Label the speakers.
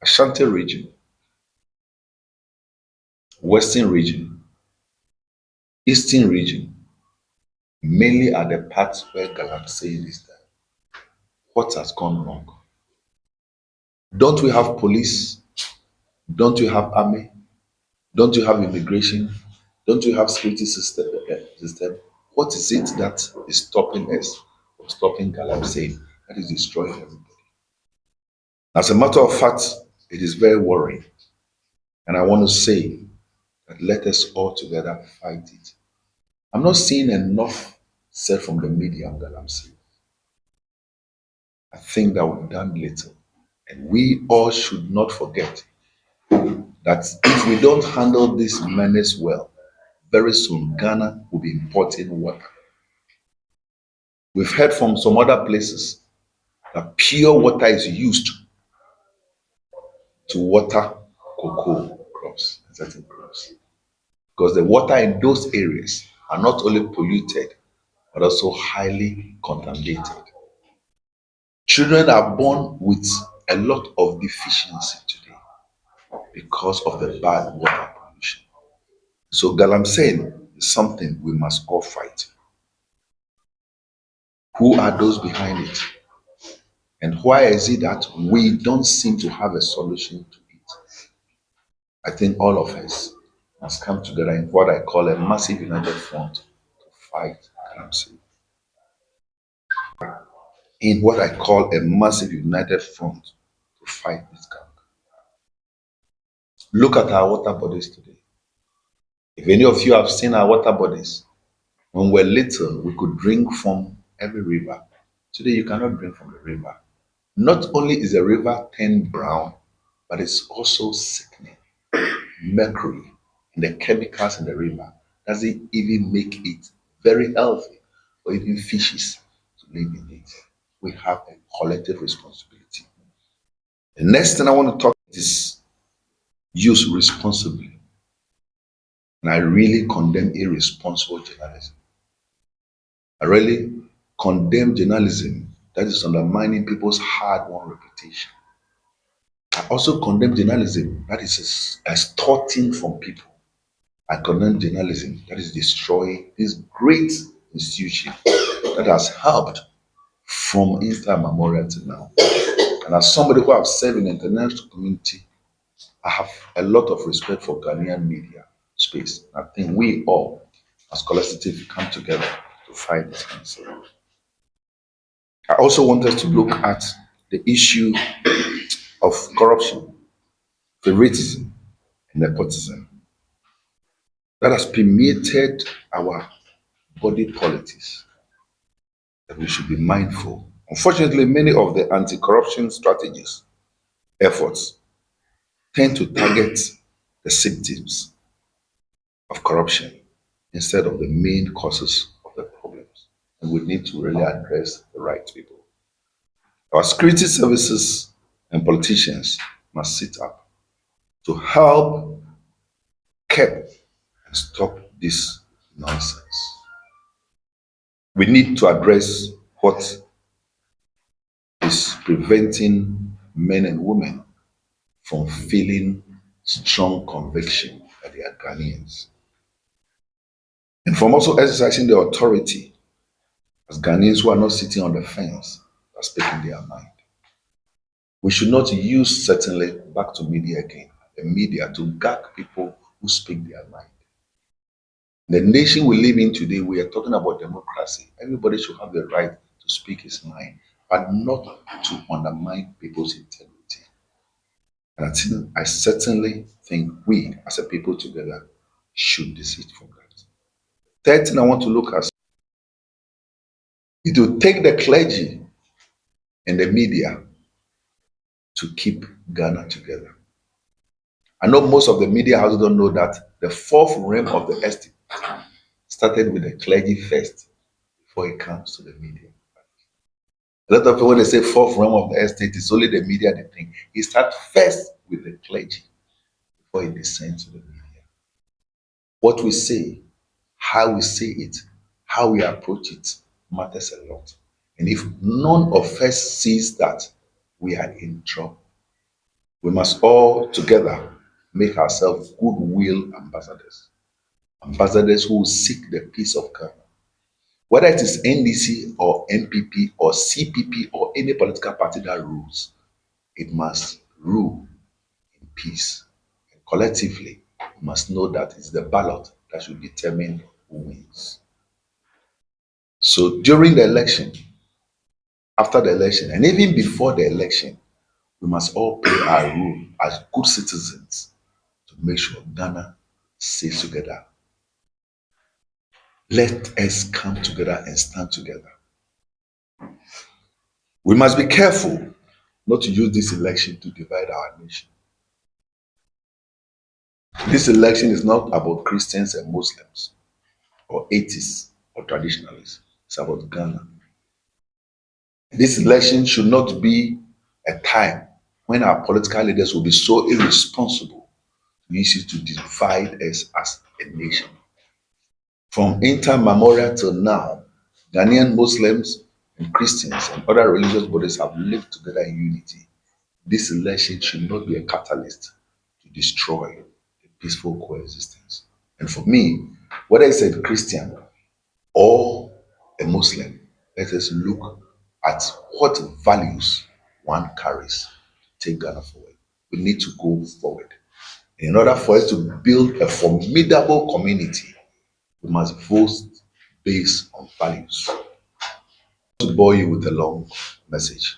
Speaker 1: Ashanti region, Western region, Eastern region, mainly are the parts where Galamsey is there. What has gone wrong? Don't we have police? Don't you have army? Don't you have immigration? Don't you have security system? What is it that is stopping us from stopping Galamsey? That is destroying everybody. As a matter of fact, it is very worrying. And I want to say that let us all together fight it. I'm not seeing enough said from the media on Galamsey. I think that we've done little. And we all should not forget that if we don't handle this menace well, very soon Ghana will be importing water. We've heard from some other places that pure water is used to water cocoa crops and certain crops. Because the water in those areas are not only polluted, but also highly contaminated. Children are born with a lot of deficiency today because of the bad water pollution. So galamsey is something we must all fight. Who are those behind it? And why is it that we don't seem to have a solution to it? I think all of us must come together in what I call a massive united front to fight galamsey. In what I call a massive united front to fight this gang. Look at our water bodies today. If any of you have seen our water bodies, when we're little, we could drink from every river. Today, you cannot drink from the river. Not only is the river turned brown, but it's also sickening. Mercury and the chemicals in the river doesn't even make it very healthy for even fishes to live in it. We have a collective responsibility. The next thing I want to talk is use responsibly. And I really condemn irresponsible journalism. I really condemn journalism that is undermining people's hard-won reputation. I also condemn journalism that is extorting from people. I condemn journalism that is destroying this great institution that has helped from intermemorial to now. And as somebody who has served in the international community, I have a lot of respect for Ghanaian media space. I think we all, as collective, come together to fight this cancer. I also want us to look at the issue of corruption, favoritism, and nepotism that has permeated our body politics that we should be mindful. Unfortunately, many of the anti-corruption strategies, efforts, tend to target the symptoms of corruption instead of the main causes of the problems. And we need to really address the right people. Our security services and politicians must sit up to help keep and stop this nonsense. We need to address what is preventing men and women from feeling strong conviction that they are Ghanaians. And from also exercising the authority as Ghanaians who are not sitting on the fence, are speaking their mind. We should not use, certainly, back to media again, the media to gag people who speak their mind. The nation we live in today, we are talking about democracy. Everybody should have the right to speak his mind, but not to undermine people's integrity. And I certainly think we, as a people together, should desist from that. Third thing I want to look at is to take the clergy and the media to keep Ghana together. I know most of the media houses don't know that the fourth realm of the estate started with the clergy first before it comes to the media. A lot of people, when they say fourth realm of the estate, it's only the media they think. It starts first with the clergy before it descends to the media. What we say, how we say it, how we approach it matters a lot. And if none of us sees that, we are in trouble. We must all together make ourselves goodwill ambassadors, ambassadors who will seek the peace of God. Whether it is NDC or NPP or CPP or any political party that rules, it must rule in peace. And collectively, we must know that it's the ballot that should determine who wins. So during the election, after the election, and even before the election, we must all play our role as good citizens to make sure Ghana stays together. Let us come together and stand together. We must be careful not to use this election to divide our nation. This election is not about Christians and Muslims or atheists or traditionalists. It's about Ghana. This election should not be a time when our political leaders will be so irresponsible to use it to divide us as a nation. From intermemorial till now, Ghanaian Muslims and Christians and other religious bodies have lived together in unity. This election should not be a catalyst to destroy the peaceful coexistence. And for me, whether it's a Christian or a Muslim, let us look at what values one carries to take Ghana forward. We need to go forward. In order for us to build a formidable community, we must vote based on values. To bore you with a long message.